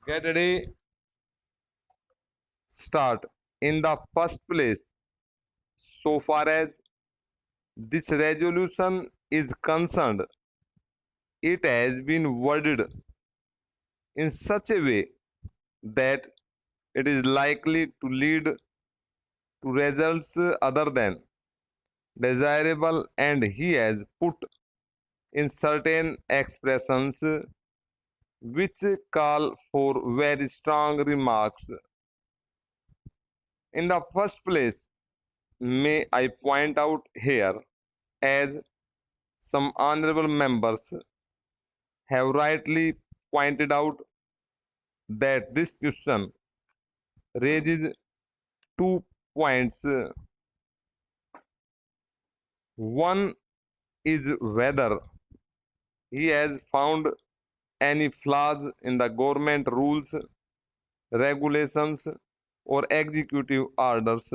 Get ready, start. In the first place, so far as this resolution is concerned, it has been worded in such a way that it is likely to lead to results other than desirable, and he has put in certain expressions which call for very strong remarks. In the first place, may I point out here, as some honorable members have rightly pointed out, that this question raises 2 points. One is whether he has found any flaws in the government rules, regulations, or executive orders.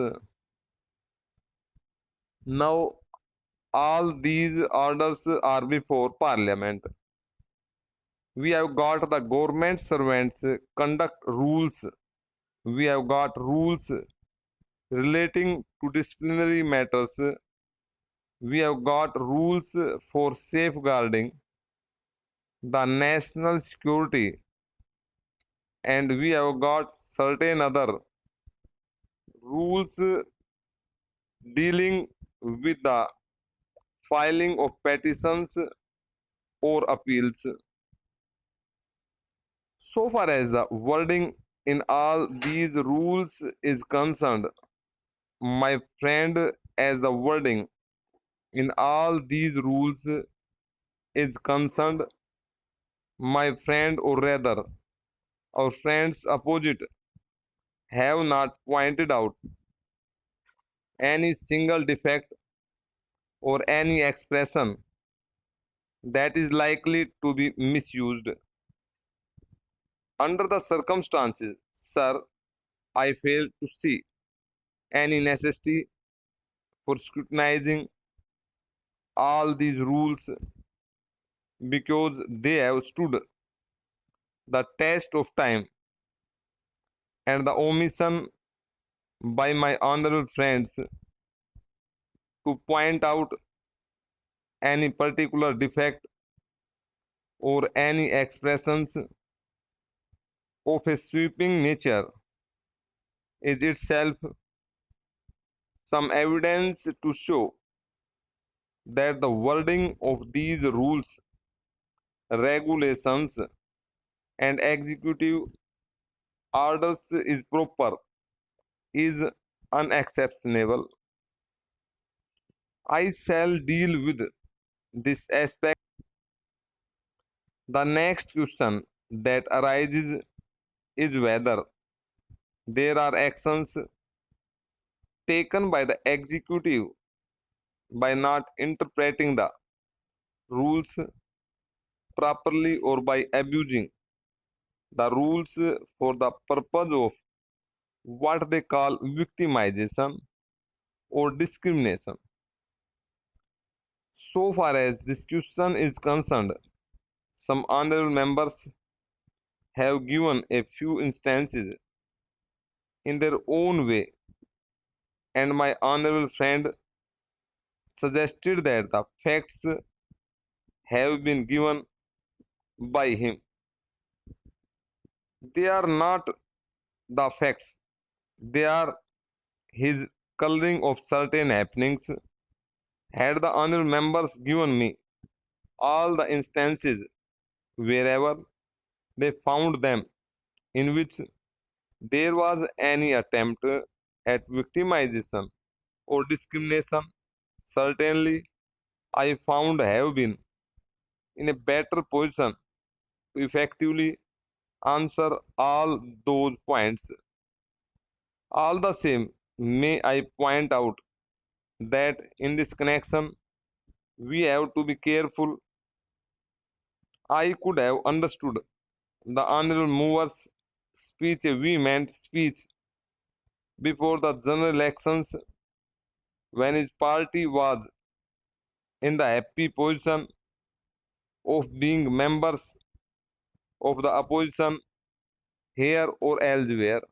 Now, all these orders are before Parliament. We have got the government servants conduct rules. We have got rules relating to disciplinary matters. We have got rules for safeguarding the national security, and we have got certain other rules dealing with the filing of petitions or appeals. So far as the wording in all these rules is concerned, my friend, as the wording in all these rules is concerned, my friend, or rather, our friends opposite, have not pointed out any single defect or any expression that is likely to be misused. Under the circumstances, sir, I fail to see any necessity for scrutinizing all these rules because they have stood the test of time, and the omission by my honorable friends to point out any particular defect or any expressions of a sweeping nature is itself some evidence to show that the wording of these rules, regulations, and executive orders is proper, is unexceptionable. I shall deal with this aspect. The next question that arises is whether there are actions taken by the executive by not interpreting the rules properly or by abusing the rules for the purpose of what they call victimization or discrimination. So far as this question is concerned, some honorable members have given a few instances in their own way, and my honorable friend suggested that the facts have been given by him. They are not the facts, they are his coloring of certain happenings. Had the honorable members given me all the instances wherever they found them in which there was any attempt at victimization or discrimination, certainly I found have been in a better position to effectively answer all those points. All the same, may I point out that in this connection we have to be careful. I could have understood the honorable mover's speech a vehement speech before the general elections when his party was in the happy position of being members of the opposition here or elsewhere.